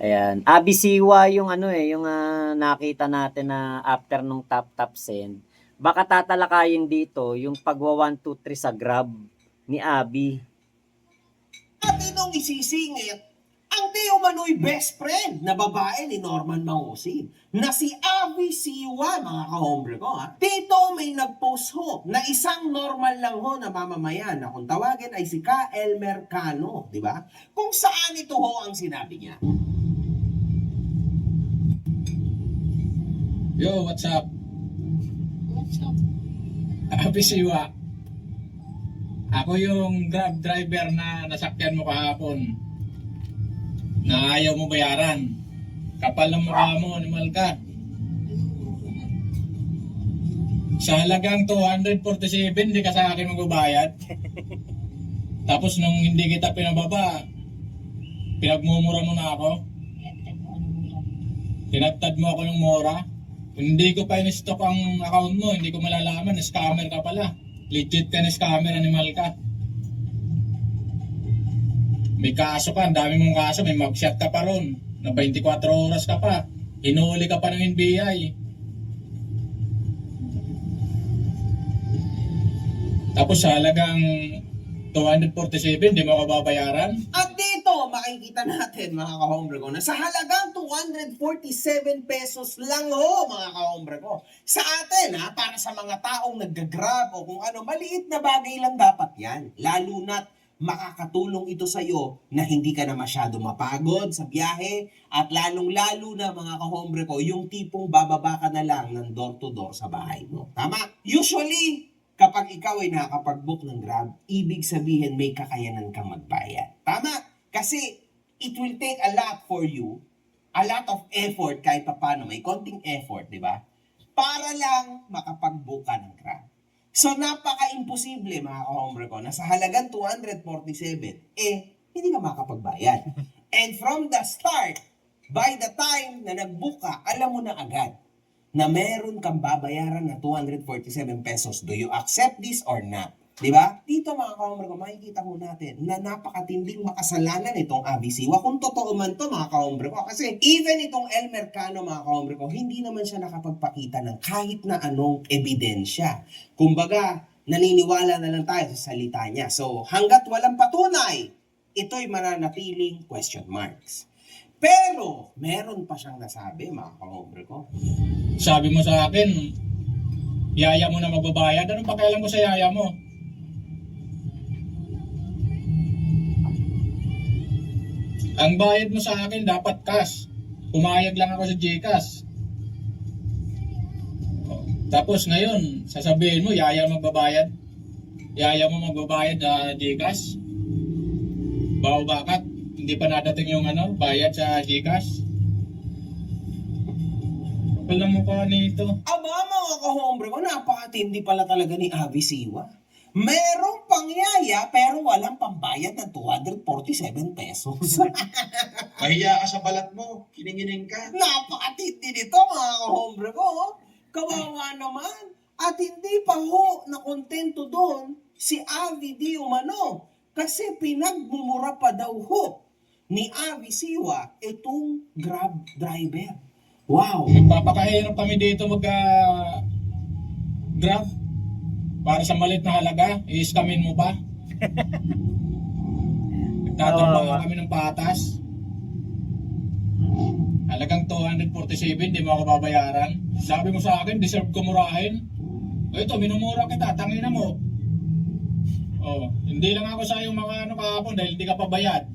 Ayan. Abisiwa yung ano yung nakita natin na after nung top send. Baka tatalakayin dito yung pagwa 1, 2, 3 sa Grab ni Abi. At itong isisingit, ang di umano'y best friend na babae ni Norman Mangusig na si Abby Siwa, mga kahombre ko ha. Dito may nag-post ho na isang normal lang ho na mamamayan na kung tawagin ay si Ka Elmer Cano, di ba? Kung saan ito ho ang sinabi niya. Yo, what's up? Happy Siwa. Ako yung Grab driver na nasakyan mo kahapon na ayaw mo bayaran. Kapal ng mukha mo, animal ka. Sa halagang 247, hindi ka sa akin magbabayad. Tapos nung hindi kita pinababa, pinagmumura mo na ako. Tinagtad mo ako ng mura. Kung hindi ko pa in-stock ang account mo, hindi ko malalaman, scammer ka pala. Legit ka na scammer, animal ka. May kaso ka, ang dami mong kaso, may mugshot ka pa ron. Na 24 oras ka pa. Hinuli ka pa ng NBI. Tapos sa halagang 247, di mo ka babayaran? At dito, makikita natin mga kahombre ko na sa halagang 247 pesos lang ho mga kahombre ko. Sa atin ha, para sa mga taong nag-grab o kung ano, maliit na bagay lang dapat yan. Lalo na't makakatulong ito sa iyo na hindi ka na masyado mapagod sa biyahe at lalong-lalo na mga kahombre ko, yung tipong bababa ka na lang ng door to door sa bahay mo. Tama? Usually, kapag ikaw ay nakakapag-book ng Grab, ibig sabihin may kakayanan kang magbayad. Tama? Kasi it will take a lot for you, a lot of effort kahit pa paano, may konting effort, di ba? Para lang makapag-book ka ng Grab. So napaka-imposible mga kahombre ko na sa halagang 247, hindi ka makapagbayad. And from the start, by the time na nag-book ka, alam mo na agad na meron kang babayaran na 247 pesos. Do you accept this or not? Diba? Dito mga kahombre ko, makikita ko natin na napakatinding makasalanan itong Abby Siwa. Kung totoo man to mga kahombre ko. Kasi even itong Elmer Cano mga kahombre ko, hindi naman siya nakapagpakita ng kahit na anong ebidensya. Kumbaga, naniniwala na lang tayo sa salita niya. So, hanggat walang patunay, ito'y mananatiling question marks. Pero, meron pa siyang nasabi mga kahombre ko. Sabi mo sa akin, yaya mo na magbabayad. Anong pakialam mo sa yaya mo? Ang bayad mo sa akin dapat cash. Pumayag lang ako sa GCash. Tapos ngayon, sasabihin mo, yaya magbabayad. Yaya mo magbabayad na GCash. Bawa bakit? Hindi pa nadating yung bayad sa GCash. Wala mo pa nito. Aba mga kahombre ko, napakatindi pala talaga ni Abby Siwa. Merong pangyaya pero walang pambayad ng 247 pesos. Mahiya ka sa balat mo, kiningining ka. Napakatindi nito mga kahombre ko. Kawawa naman. At hindi pa ho na kontento doon si Abby Di Umano. Kasi pinagmumura pa daw ho ni Abby Siwa itong Grab driver. Wow! Nagpapakahirap kami dito Grab. Para sa malit na halaga, i-scamin mo pa. Nagtatrabaho kami ng patas. Halagang 247, di mo ako babayaran. Sabi mo sa akin, deserve ko murahin. O ito, minumura kita, tangina mo. Hindi lang ako sa iyong mga kahapon dahil hindi ka pabayad.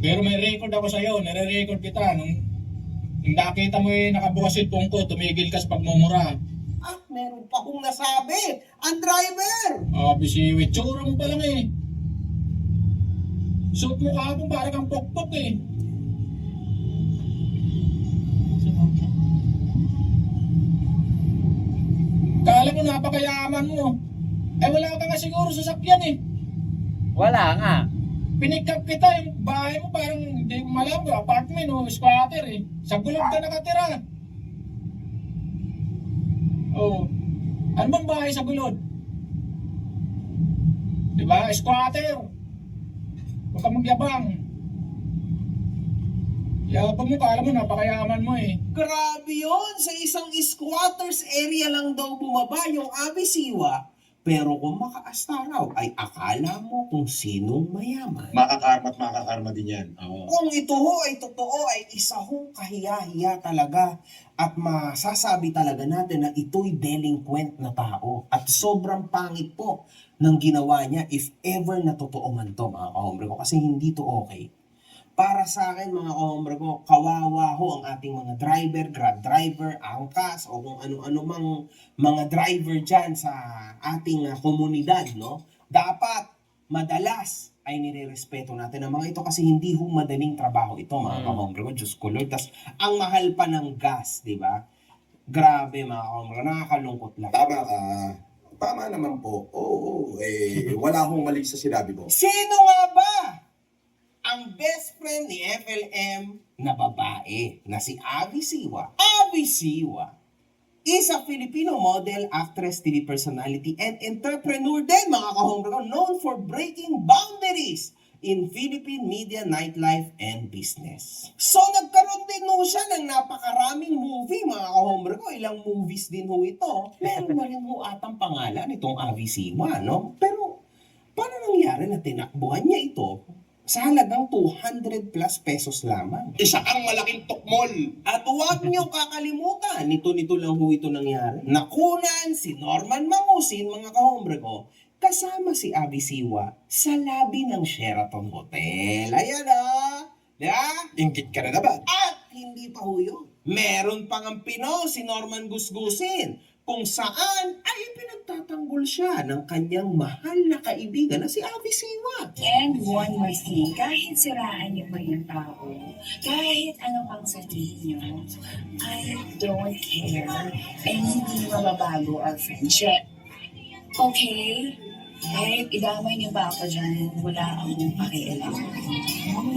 Pero may record ako sa iyo, nare-record kita. Nung nakita mo nakabukas cellphone ko, tumigil ka sa pagmumura. Meron pa kong nasabi. Ang driver! Bisiwit, tsura mo pa lang Suot mo kahapon para kang pokpok Kala mo napakayaman mo. Wala ka nga siguro sa sakyan Wala nga. Pinikap kita, yung bahay mo parang hindi ko malam, apartment o squatter Sa gulog ka nakatira. Ano bang bahay sa gulod? Diba? Squatter. Huwag ka magyabang. Yabang mo, kala mo, napakayaman mo eh. Grabe yun! Sa isang squatters area lang daw bumaba yung Abisiwa. Pero kung makaasta raw, ay akala mo kung sinong mayaman. Makakarma at makakarma din yan. Oo. Kung ito ho ay totoo, ay isa hong kahiya-hiya talaga. At masasabi talaga natin na ito'y delinquent na tao. At sobrang pangit po ng ginawa niya if ever na totoo man to, mga kahombre ko. Kasi hindi to okay. Para sa akin, mga kahombre ko, kawawa ho ang ating mga driver, grab driver, angkas, o kung ano-ano mang mga driver dyan sa ating komunidad, no? Dapat, madalas, ay nirerespeto natin ang mga ito kasi hindi ho madaling trabaho ito, mga kahombre ko. Diyos ko Lord. Tas, ang mahal pa ng gas, di ba? Grabe, mga kahombre, nakakalungkot lang. Tama ka. Tama naman po. Oo, wala akong mali sa sinabi mo. Sino nga ba ang best friend ni FLM na babae na si Abby Siwa? Abby Siwa is a Filipino model, actress, TV personality, and entrepreneur din, mga kahombre ko, known for breaking boundaries in Philippine media, nightlife, and business. So, nagkaroon din ho siya ng napakaraming movie, mga kahombre ko. Ilang movies din ho ito. Meron na rin ho atang pangalan itong Abby Siwa, no? Pero, paano nangyari na tinakbuhan niya ito sa halagang 200 plus pesos lamang? Isa kang malaking tukmol. At huwag niyong kakalimutan, nito lang ho ito nangyari. Nakunan si Norman Mangusin, mga kahombre ko, kasama si Abby Siwa sa labi ng Sheraton Hotel. Ayan Diba? Ingit ka na naman. At hindi pa ho yun. Meron pang ang Pino, si Norman Gusgusin, kung saan ay pinagtatanggol siya ng kanyang mahal na kaibigan na si Abby Siwa. And one more thing, kahit siraan niyo pa yung tao, kahit ano pang sabihin niyo, I don't care and hindi mababago our friendship. Okay? Kahit idamay niyo pa ako dyan, wala akong pakialam.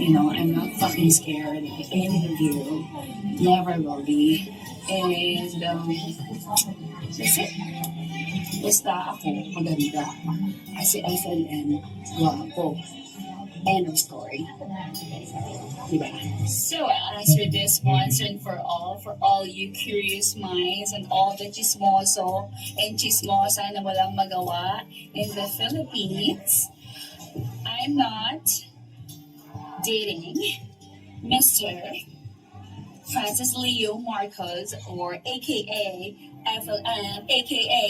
You know, I'm not fucking scared of any of you. Never will be. And, that's it. Basta ako maganda. Kasi FLM, guwapo. End of story. Diba? So I'll answer this once and for all you curious minds and all the chismoso and chismosa na walang magawa in the Philippines. I'm not dating Mr. Francis Leo Marcos, or aka FLM, aka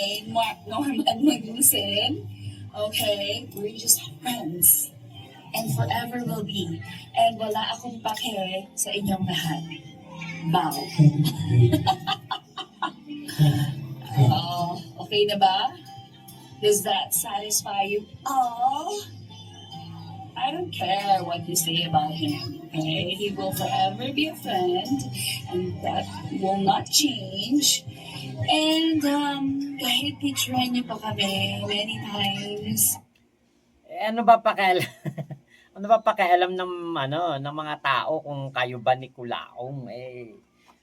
Norman Magusin. Okay? We're just friends. And forever will be. And wala akong pake sa inyong lahat. Bow. Okay na ba? Does that satisfy you? Oh, I don't care what you say about him. Okay? He will forever be a friend. And that will not change. And kahit picturean niyo pa kami many times, Ano ba pakialam? Ano ba pakialam ng ng mga tao kung kayo ba ni Kulaong?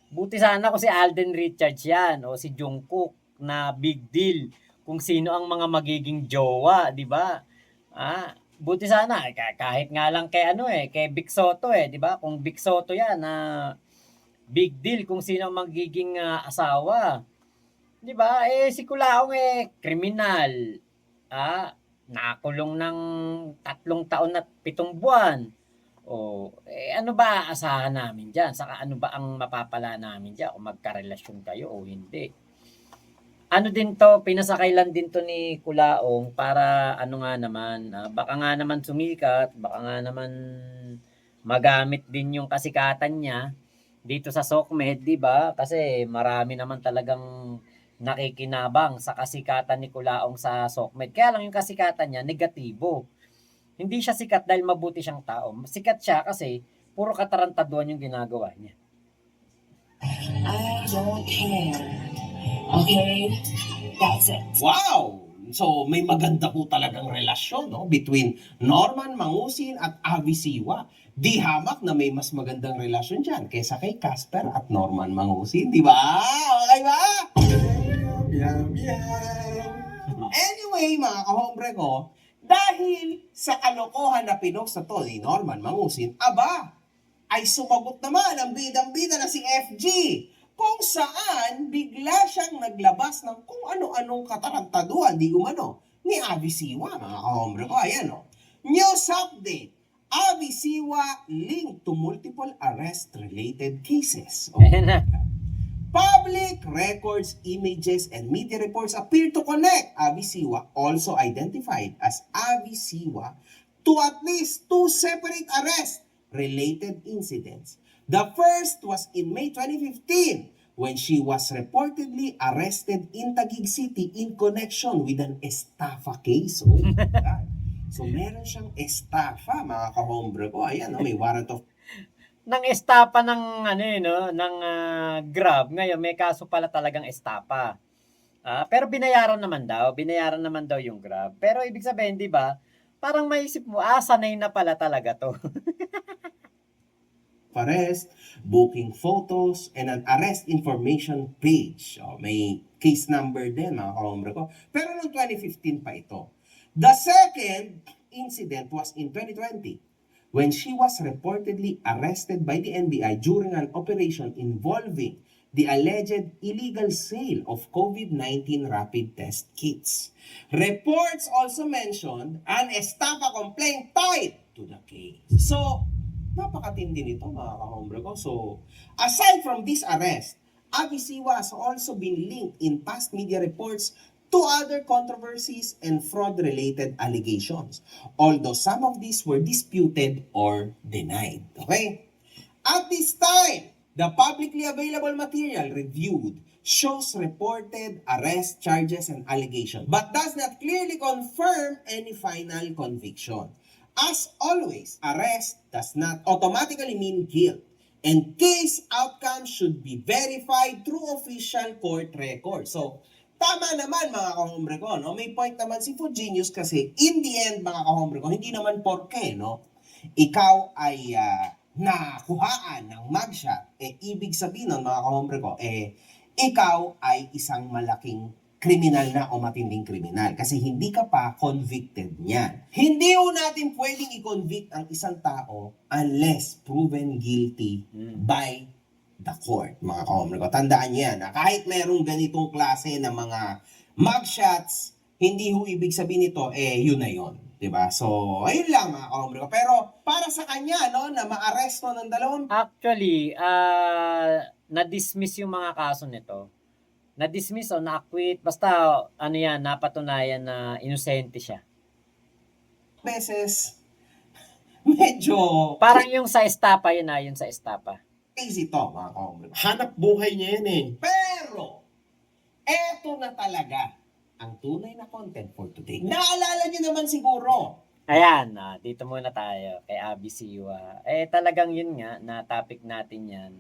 Buti sana kung si Alden Richards 'yan o si Jungkook, na big deal kung sino ang mga magiging jowa, 'di ba? Buti sana kahit nga lang kay kay Vic Soto 'di ba? Kung Vic Soto 'yan na big deal kung sino ang magiging asawa. 'Di ba? Si Kulaong kriminal. Nakulong ng 3 taon at 7 buwan. Ano ba aasahan namin dyan? Saka ano ba ang mapapala namin dyan? Kung magkarelasyon kayo o hindi. Ano din to, pinasakay lang din to ni Kulaong para baka nga naman sumikat, baka nga naman magamit din yung kasikatan niya dito sa SOCMED, di ba? Kasi marami naman talagang nakikinabang sa kasikatan ni Kulaong sa SOCMED. Kaya lang yung kasikatan niya, negatibo. Hindi siya sikat dahil mabuti siyang tao. Sikat siya kasi puro katarantaduan yung ginagawa niya. I don't care. Okay? That's it. Wow! So, may maganda po talagang relasyon between Norman Mangusin at Abby Siwa. Di hamak na may mas magandang relasyon dyan kaysa kay Casper at Norman Mangusin. Di ba? Okay ba? Anyway, mga kahombre ko, dahil sa kalokohan na pinost na to ni Norman Mangusin, ay sumagot naman ang bidang-bida na si FG, kung saan bigla siyang naglabas ng kung ano-anong katarantaduhan, di umano, ni Abby Siwa, mga kahombre ko. Ayan o. News update. Abby Siwa linked to multiple arrest-related cases. Ayan na. Public records, images, and media reports appear to connect Abby Siwa, also identified as Abby Siwa, to at least 2 separate arrest-related incidents. The first was in May 2015 when she was reportedly arrested in Taguig City in connection with an estafa case. Oh my God. So meron siyang estafa, mga kahombre ko. Ayan, may warrant of Nang estapa ng ano no, ng Grab. Ngayon may kaso pala talagang estapa. Pero binayaran naman daw yung Grab. Pero ibig sabihin, 'di ba? Parang maisip mo, sanay na pala talaga 'to. arrest, booking photos, and an arrest information page. May case number din, mga kahombre ko. Pero noong 2015 pa ito. The second incident was in 2020 when she was reportedly arrested by the NBI during an operation involving the alleged illegal sale of COVID-19 rapid test kits. Reports also mentioned an estafa complaint tied to the case. So, napakatindi nito, mga kahombre ko. So, aside from this arrest, Abby Siwa has also been linked in past media reports to other controversies and fraud-related allegations, although some of these were disputed or denied. Okay? At this time, the publicly available material reviewed shows reported arrest charges and allegations, but does not clearly confirm any final conviction. As always, arrest does not automatically mean guilt, and case outcomes should be verified through official court records. So, tama naman, mga kahombre ko, no? May point naman si Food Genius kasi in the end, mga kahombre ko, hindi naman porke, no? Ikaw ay nakuhaan ng mugshot, ibig sabihin nun, mga kahombre ko, ikaw ay isang malaking kriminal na o matinding kriminal kasi hindi ka pa convicted niyan. Hindi ho natin pwedeng i-convict ang isang tao unless proven guilty by the court, mga kahombre ko. Tandaan niyo yan, kahit merong ganitong klase ng mga mugshots, hindi ho ibig sabihin nito, yun na yun. Diba? So, ayun lang, mga kahombre ko. Pero, para sa kanya, no, na maaresto ng dalawang... Actually, na-dismiss yung mga kaso nito. Na-dismiss o na-acquit. Basta, ano yan, napatunayan na inosente siya. beses, medyo... Parang yung sa estapa, yun sa estapa. crazy to, mga kahombre ko. Hanap buhay niya yan eh. Pero, eto na talaga ang tunay na content for today. Naalala niyo naman siguro, Ayan, dito muna tayo kay Abby Siwa. Talagang yun nga, na topic natin yan.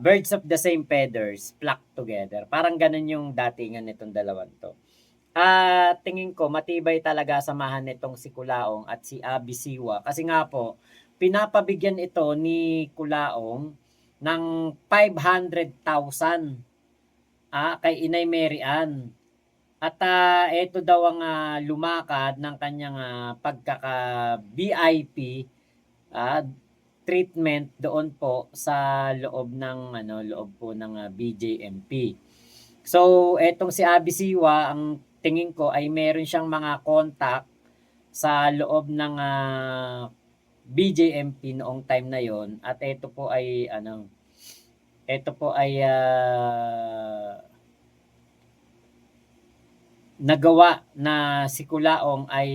Birds of the same feathers, flock together. Parang ganun yung datingan nitong dalawang to. Tingin ko, matibay talaga samahan nitong si Kulaong at si Abby Siwa. Kasi nga po, pinapabigyan ito ni Kulaong ng 500,000 kay Inay Mary Ann. At ito daw ang lumakad ng kanyang pagkaka-VIP treatment doon po sa loob po ng BJMP. So, etong si Abby Siwa, ang tingin ko ay meron siyang mga contact sa loob ng BJMP noong time na yon, at ito po ay nagawa na si Kulaong ay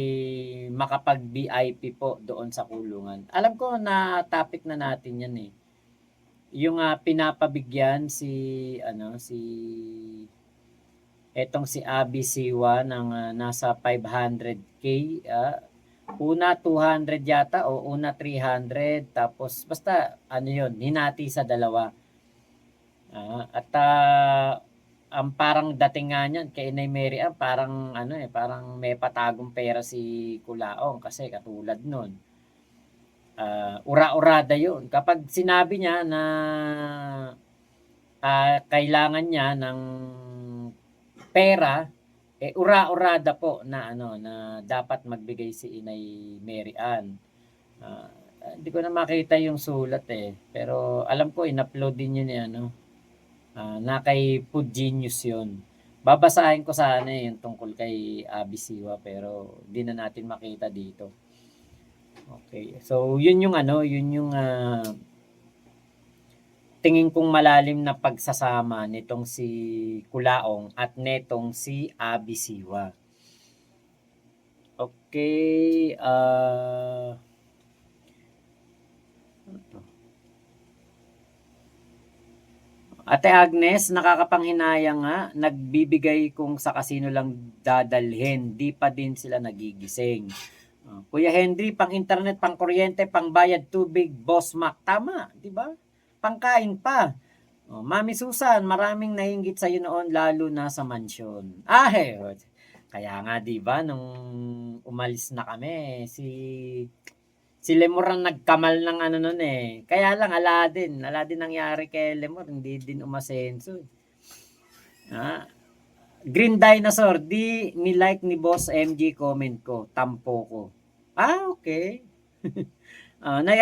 makapag-VIP po doon sa kulungan. Alam ko na topic na natin yan eh. Yung pinapabigyan etong si Abby Siwa ng nasa 500k, una 200 yata o una 300, tapos basta yun, hinati sa dalawa. Ang parang dating nga niyan kay Inay Mary Ann, parang parang may patagong pera si Kulaong kasi katulad nun. Ura-urada yun. Kapag sinabi niya na kailangan niya ng pera, ura-urada po na na dapat magbigay si Inay Mary Ann. Hindi ko na makita yung sulat eh. Pero alam ko, in-upload din yun eh, ano. Na kay Food Genius yun. Babasahin ko sana eh, yung tungkol kay Abi Siwa, pero hindi na natin makita dito. Okay. So, yun yung ano, yun yung tingin kong malalim na pagsasama nitong si Kulaong at netong si Abi Siwa. Okay. Ate Agnes, nakakapanghinayang nga, nagbibigay kung sa kasino lang dadalhin, di pa din sila nagigising. Kuya Henry, pang internet, pang kuryente, pang bayad tubig, Boss Mac, tama, di ba? Pangkain pa. Mami Susan, maraming nainggit sa iyo noon, lalo na sa mansyon. Kaya nga, di ba, nung umalis na kami, si Lemur ang nagkamal ng ano nun eh. Kaya lang, ala din nangyari kay Lemur, hindi din umasenso. Green Dinosaur, di ni-like ni Boss MG comment ko, tampo ko. Okay. Ate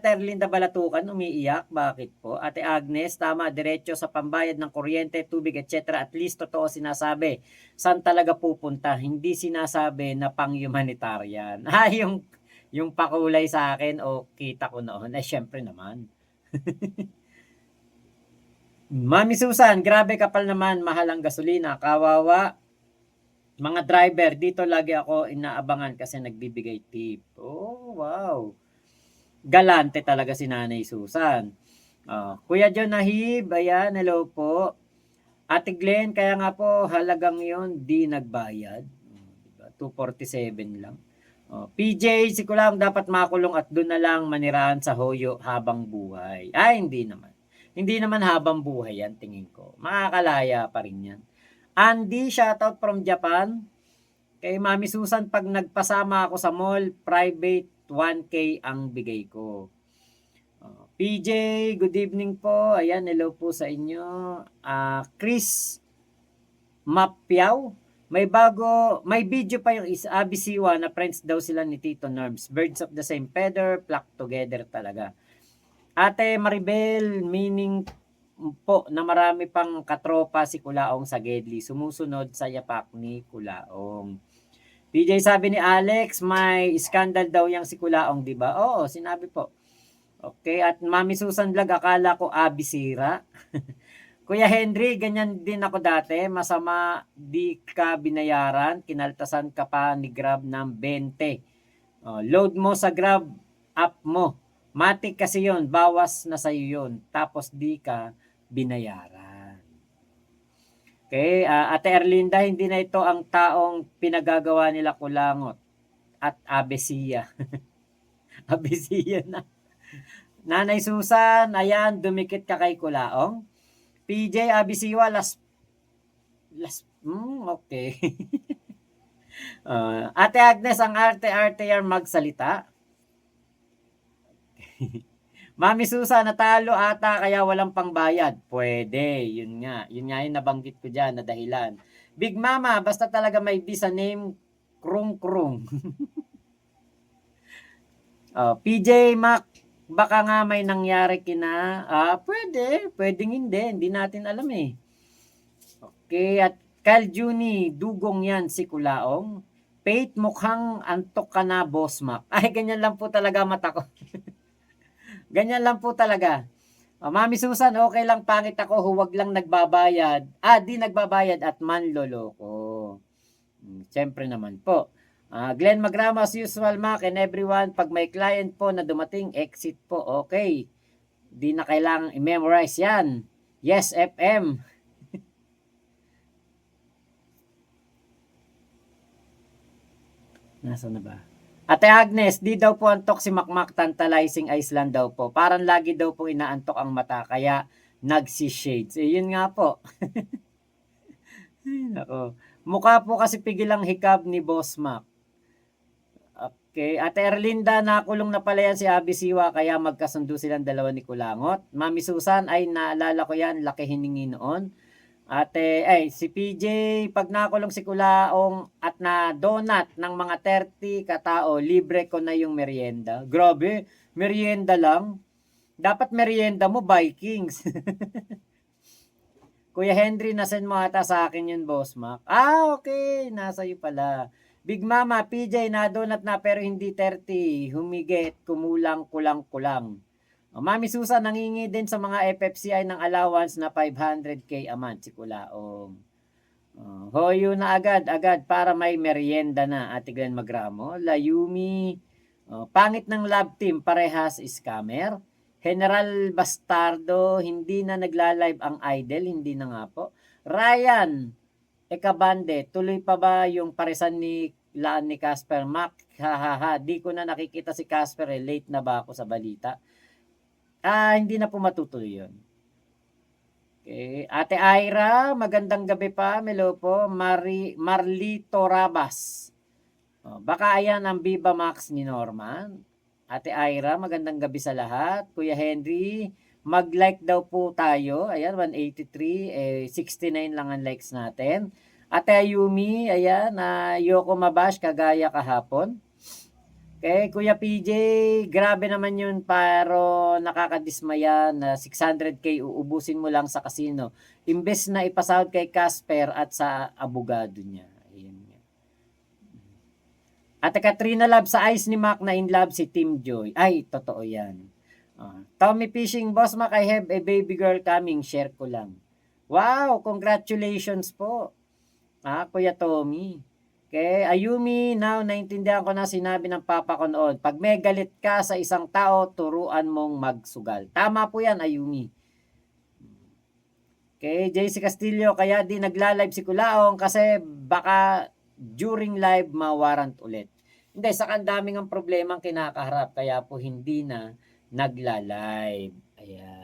Erlinda Balatukan, umiiyak. Bakit po? Ate Agnes, tama, diretso sa pambayad ng kuryente, tubig, etc. At least totoo sinasabi. Saan talaga pupunta? Hindi sinasabi na pang-humanitarian. Yung pakulay sa akin o kita ko noon, syempre naman. Mami Susan, grabe kapal naman, mahal ang gasolina, kawawa. Mga driver, dito lagi ako inaabangan kasi nagbibigay tip. Oh, wow. Galante talaga si Nanay Susan. Kuya John Nahib, ayan, hello po. Ate Glenn, kaya nga po, halagang yon di nagbayad. Diba? 247 lang. PJ, si Kulang dapat makulong at doon na lang manirahan sa hoyo habang buhay. Hindi naman. Hindi naman habang buhay yan, tingin ko. Makakalaya pa rin yan. Andy, shoutout from Japan. Kay Mami Susan, pag nagpasama ako sa mall, private 1K ang bigay ko. PJ, good evening po. Ayan, hello po sa inyo. Chris Mapiao. May video pa yung Abi Siwa na friends daw sila ni Tito Nerms. Birds of the same feather, flock together talaga. Ate Maribel, meaning po na marami pang katropa si Kulaong sa Gedli. Sumusunod sa yapak ni Kulaong. PJ, sabi ni Alex, may scandal daw yang si Kulaong, di ba? Oo, sinabi po. Okay, at Mami Susan Vlog, akala ko Abi Sira. Kuya Henry, ganyan din ako dati. Masama, di ka binayaran. Kinaltasan ka pa ni Grab ng 20. Load mo sa Grab app mo. Matik kasi yon, bawas na sa'yo yun. Tapos di ka binayaran. Okay, Ate Erlinda, hindi na ito ang taong pinagagawa nila Kulangot at Abesiya. Abesiya na. Nanay Susan, ayan, dumikit ka kay Kulaong. PJ Abisiwa, okay. Ate Agnes, ang arte-arte yan magsalita. Mami Susan, natalo ata kaya walang pangbayad. Pwede, yun nga yung nabanggit ko dyan na dahilan. Big Mama, basta talaga may visa name, krung. PJ Mac, baka nga may nangyari kina, pwedeng hindi natin alam eh. Okay, at Kyle Juni, dugong yan si Kulaong. Pate, mukhang antok ka na, Boss Mac. Ganyan lang po talaga mata ko. Ganyan lang po talaga. Mami Susan, okay lang pangit ako, huwag lang nagbabayad. Di nagbabayad at manloloko. Siyempre naman po. Glenn Magrama, as usual, Mac, and everyone, pag may client po na dumating, exit po, okay. Di na kailangang i-memorize yan. Yes, FM. Nasaan na ba? Ate Agnes, di daw po antok si Makmak, tantalizing Iceland daw po. Parang lagi daw po inaantok ang mata, kaya nagsi-shades. Yun nga po. Nako. Mukha po kasi pigil ang hikab ni Boss Mac. Okay, Ate Erlinda, nakulong na pala yan si Abi Siwa, kaya magkasundo silang dalawa ni Kulangot. Mami Susan, ay naalala ko yan, laki hiningi noon. Si PJ, pag nakulong si Kulaong at na donut ng mga 30 katao, libre ko na yung merienda. Grabe, merienda lang. Dapat merienda mo, Vikings. Kuya Henry, nasend mo ata sa akin yun, Boss Mac. Okay. Nasa iyo pala. Big Mama, PJ, na donut na pero hindi 30. Humigit, kumulang, kulang. Mami Susan, nangingi din sa mga FFCI ng allowance na 500k a month si Kulaong. Hoyo na agad para may merienda na. Ate Glenn Magramo, Layumi, pangit ng lab team, parehas scammer. General Bastardo, hindi na nagla-live ang Idol, hindi na nga po. Ryan, Ekabande, tuloy pa ba yung paresan ni Casper Mac? Hahaha, di ko na nakikita si Casper, late na ba ako sa balita? Hindi na po matutuloy yun. Okay. Ate Ira, magandang gabi pa. Hello po. Marlito Rabas. Baka ayan ang Viva Max ni Norman. Ate Ira, magandang gabi sa lahat. Kuya Henry, mag-like daw po tayo. Ayan, 183. 69 lang ang likes natin. Ate Ayumi, ayan, Yoko Mabash, kagaya kahapon. Okay, Kuya PJ, grabe naman yun, pero nakakadismaya na 600k uubusin mo lang sa casino. Imbes na ipasahod kay Casper at sa abogado niya. Ayun. Ate Katrina Love, sa eyes ni Mac na in love si Team Joy. Ay, totoo yan. Tommy Fishing, Boss Mac, I have a baby girl coming. Share ko lang. Wow, congratulations po. Kuya Tommy. Okay, Ayumi, now naintindihan ko na sinabi ng papa ko noon. Pag may galit ka sa isang tao, turuan mong magsugal. Tama po yan, Ayumi. Okay, JC Castillo, kaya di nagla-live si Kulaong kasi baka during live mawarrant ulit. Hindi, saka ang daming ang problema ang kinakaharap, kaya po hindi na nagla-live. Ayan.